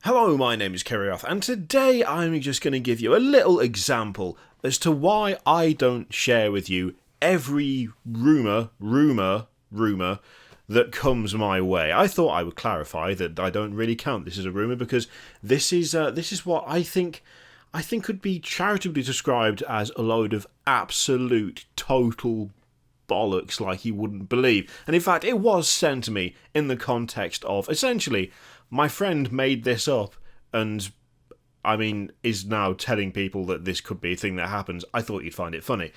Hello, my name is Kirioth, and today I'm just going to give you a little example as to why I don't share with you every rumour that comes my way. I thought I would clarify that I don't really count this as a rumour because this is what I think could be charitably described as a load of absolute total bollocks like you wouldn't believe. And in fact, it was sent to me in the context of essentially my friend made this up and, is now telling people that this could be a thing that happens. I thought you'd find it funny.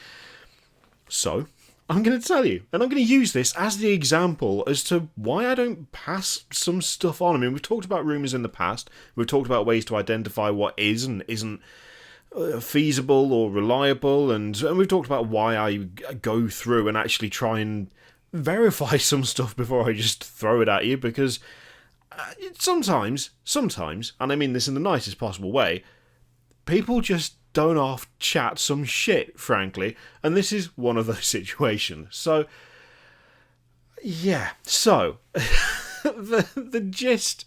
So, I'm going to tell you, and I'm going to use this as the example as to why I don't pass some stuff on. We've talked about rumours in the past. We've talked about ways to identify what is and isn't feasible or reliable, and we've talked about why I go through and actually try and verify some stuff before I just throw it at you, because sometimes, and I mean this in the nicest possible way, people just don't off chat some shit, frankly, and this is one of those situations. So, yeah, the gist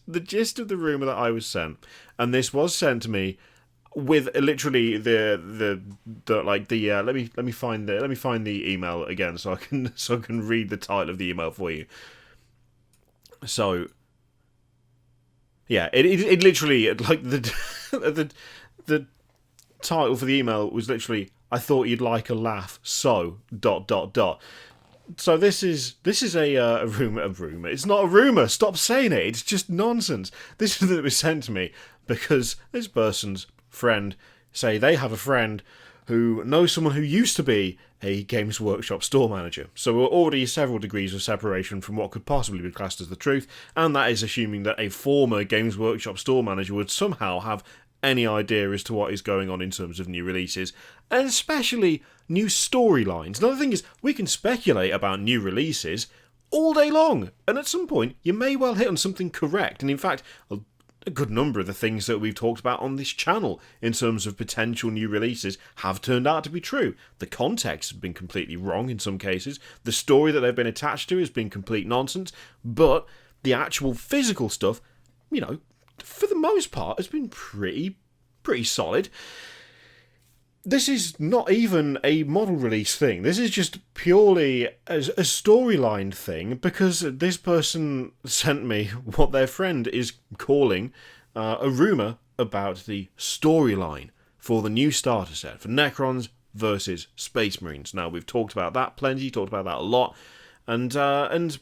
of the rumour that I was sent, and this was sent to me with literally let me find the email again so I can read the title of the email for you. So yeah, it literally, like, the title for the email was literally, I thought you'd like a laugh, so ... So this is a rumour. It's not a rumour. Stop saying it. It's just nonsense. This is something that was sent to me because this person's friend say they have a friend who knows someone who used to be a Games Workshop store manager. So we're already several degrees of separation from what could possibly be classed as the truth, and that is assuming that a former Games Workshop store manager would somehow have any idea as to what is going on in terms of new releases, and especially new storylines. Another thing is, we can speculate about new releases all day long, and at some point you may well hit on something correct, and in fact a good number of the things that we've talked about on this channel in terms of potential new releases have turned out to be true. The context has been completely wrong in some cases, the story that they've been attached to has been complete nonsense, but the actual physical stuff, for the most part, has been pretty solid. This is not even a model release thing. This is just purely a storyline thing, because this person sent me what their friend is calling a rumour about the storyline for the new starter set for Necrons versus Space Marines. Now, we've talked about that plenty, talked about that a lot, and Necrons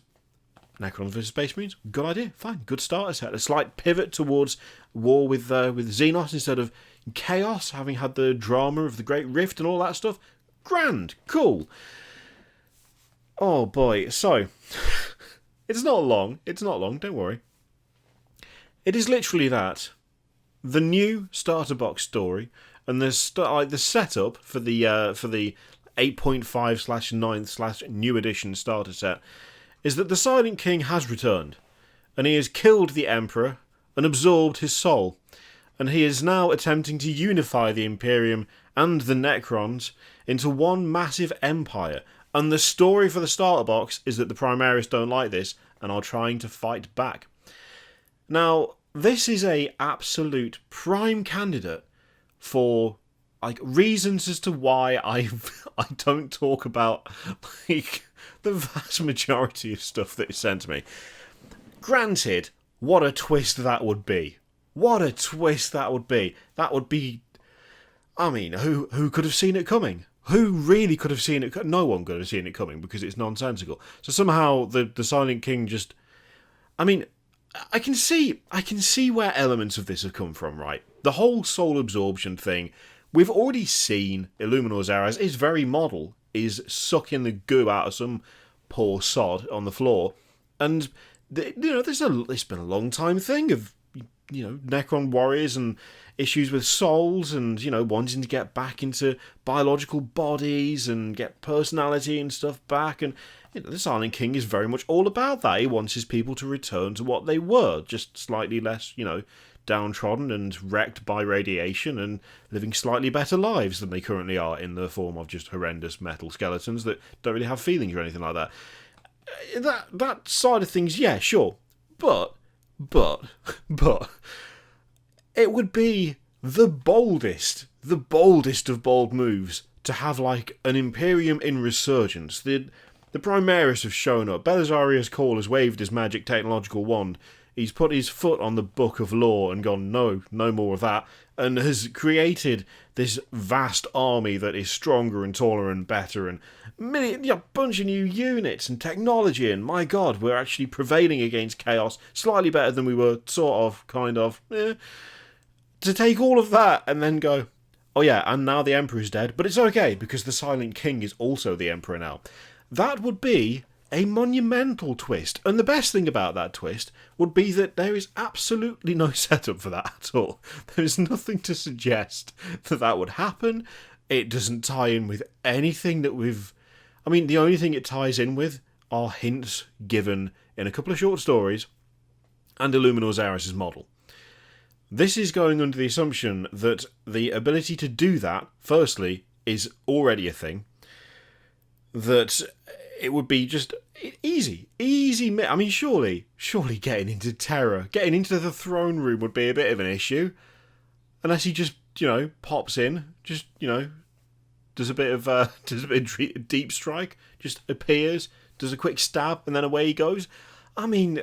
versus Space Marines, good idea, fine, good starter set. A slight pivot towards war with Xenos instead of Chaos, having had the drama of the Great Rift and all that stuff. Grand, cool. Oh boy, so it's not long, don't worry. It is literally that. The new starter box story and the setup for the 8.5/9/new edition starter set is that the Silent King has returned, and he has killed the Emperor and absorbed his soul, and he is now attempting to unify the Imperium and the Necrons into one massive empire, and the story for the starter box is that the Primaris don't like this and are trying to fight back. Now, this is a absolute prime candidate for reasons as to why I don't talk about the vast majority of stuff that is sent to me. Granted, what a twist that would be. What a twist that would be. That would be... who could have seen it coming? Who really could have seen it? No one could have seen it coming because it's nonsensical. So somehow the Silent King just... I can see where elements of this have come from, right? The whole soul absorption thing, we've already seen Illuminor's Errors is very model, is sucking the goo out of some poor sod on the floor. And, it's been a long time thing of, Necron warriors and issues with souls and, wanting to get back into biological bodies and get personality and stuff back. And, the Silent King is very much all about that. He wants his people to return to what they were, just slightly less, downtrodden and wrecked by radiation and living slightly better lives than they currently are in the form of just horrendous metal skeletons that don't really have feelings or anything like that. That side of things, yeah, sure. But it would be the boldest of bold moves to have like an Imperium in resurgence. The Primaris have shown up. Belisarius Cawl has waved his magic technological wand. He's put his foot on the book of law and gone, no more of that, and has created this vast army that is stronger and taller and better, and a bunch of new units and technology, and my god, we're actually prevailing against chaos slightly better than we were sort of, kind of. To take all of that and then go, oh yeah, and now the Emperor's dead, but it's okay because the Silent King is also the Emperor now. That would be a monumental twist, and the best thing about that twist would be that there is absolutely no setup for that at all. There is nothing to suggest that that would happen. It doesn't tie in with anything that we've... I mean, the only thing it ties in with are hints given in a couple of short stories and Illuminor Xeris' model. This is going under the assumption that the ability to do that, firstly, is already a thing. That it would be just easy. I mean, surely getting into Terror, getting into the throne room would be a bit of an issue. Unless he just, pops in, just, does a bit of deep strike, just appears, does a quick stab, and then away he goes. I mean,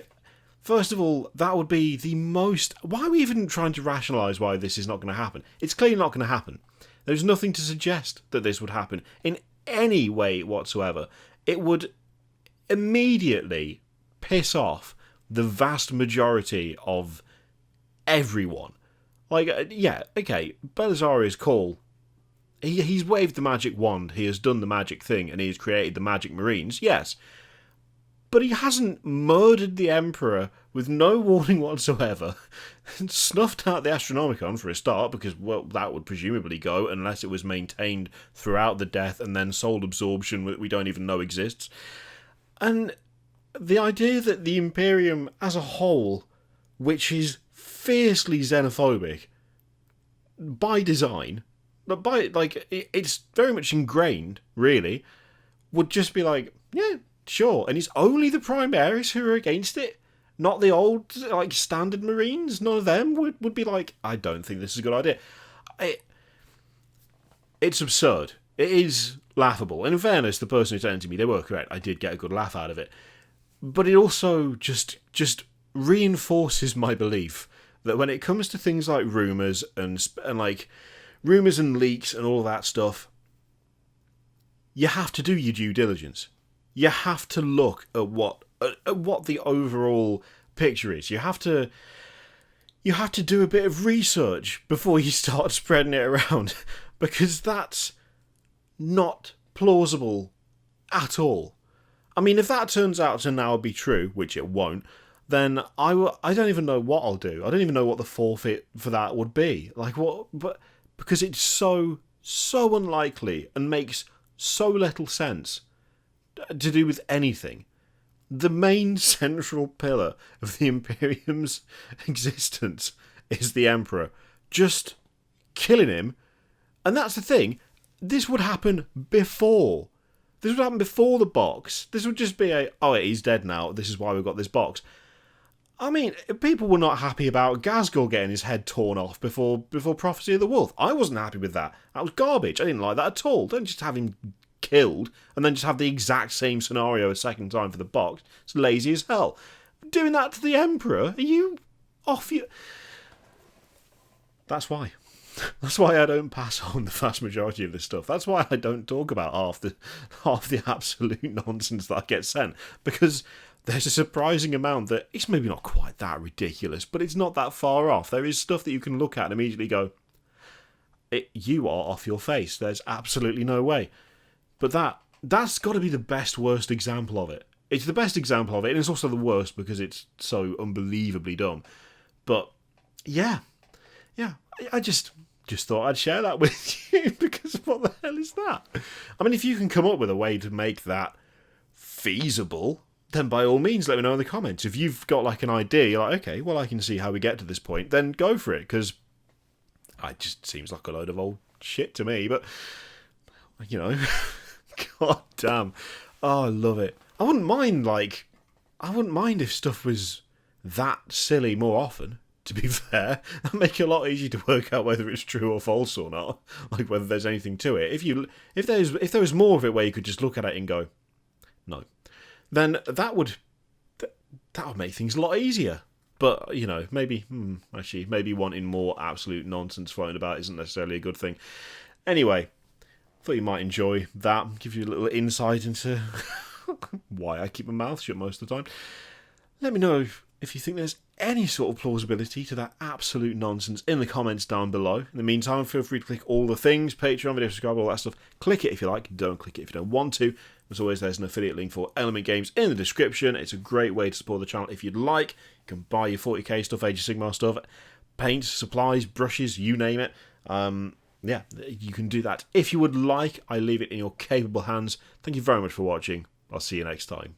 first of all, that would be the most... Why are we even trying to rationalise why this is not going to happen? It's clearly not going to happen. There's nothing to suggest that this would happen in any way whatsoever. It would immediately piss off the vast majority of everyone. Like, yeah, okay, Belisarius Cawl, he's waved the magic wand, he has done the magic thing, and he has created the magic marines, yes. But he hasn't murdered the Emperor with no warning whatsoever, and snuffed out the Astronomicon for a start, because, well, that would presumably go, unless it was maintained throughout the death, and then soul absorption that we don't even know exists. And the idea that the Imperium as a whole, which is fiercely xenophobic, by design, it's very much ingrained, really, would just be like, yeah, sure, and it's only the Primaris who are against it, not the old, standard Marines. None of them would be like, I don't think this is a good idea. It's absurd. It is laughable. And in fairness, the person who sent it to me, they were correct. I did get a good laugh out of it. But it also just reinforces my belief that when it comes to things like rumours and rumours and leaks and all that stuff, you have to do your due diligence. You have to look at what the overall picture is. You have to do a bit of research before you start spreading it around, because that's not plausible at all. I mean, if that turns out to now be true, which it won't, then I don't even know what I'll do. I don't even know what the forfeit for that would be. But because it's so unlikely and makes so little sense to do with anything. The main central pillar of the Imperium's existence is the Emperor. Just killing him. And that's the thing. This would happen before. This would happen before the box. This would just be he's dead now. This is why we've got this box. I mean, people were not happy about Ghazghkull getting his head torn off before Prophecy of the Wolf. I wasn't happy with that. That was garbage. I didn't like that at all. Don't just have him killed and then just have the exact same scenario a second time for the box. It's lazy as hell. Doing that to the Emperor? Are you off your... That's why I don't pass on the vast majority of this stuff. That's why I don't talk about half the absolute nonsense that I get sent, because there's a surprising amount that it's maybe not quite that ridiculous, but it's not that far off. There is stuff that you can look at and immediately go, you are off your face. There's absolutely no way. But that's got to be the worst example of it. It's the best example of it, and it's also the worst because it's so unbelievably dumb. But yeah, I just thought I'd share that with you, because what the hell is that? I mean, if you can come up with a way to make that feasible, then by all means let me know in the comments. If you've got an idea, you're like, okay, well, I can see how we get to this point, then go for it, because it just seems like a load of old shit to me. But god damn, I love it. I wouldn't mind if stuff was that silly more often. to be fair. That'd make it a lot easier to work out whether it's true or false or not. Like whether there's anything to it. If there was more of it where you could just look at it and go, no, then that would make things a lot easier. But, maybe wanting more absolute nonsense floating about isn't necessarily a good thing. Anyway, thought you might enjoy that. Give you a little insight into why I keep my mouth shut most of the time. Let me know if you think there's any sort of plausibility to that absolute nonsense in the comments down below. In the meantime, feel free to click all the things, Patreon, video subscribe, all that stuff. Click it if you like, don't click it if you don't want to. As always, there's an affiliate link for Element Games in the description. It's a great way to support the channel if you'd like. You can buy your 40k stuff, Age of Sigmar stuff, paints, supplies, brushes, you name it. Yeah, you can do that if you would like. I leave it in your capable hands. Thank you very much for watching. I'll see you next time.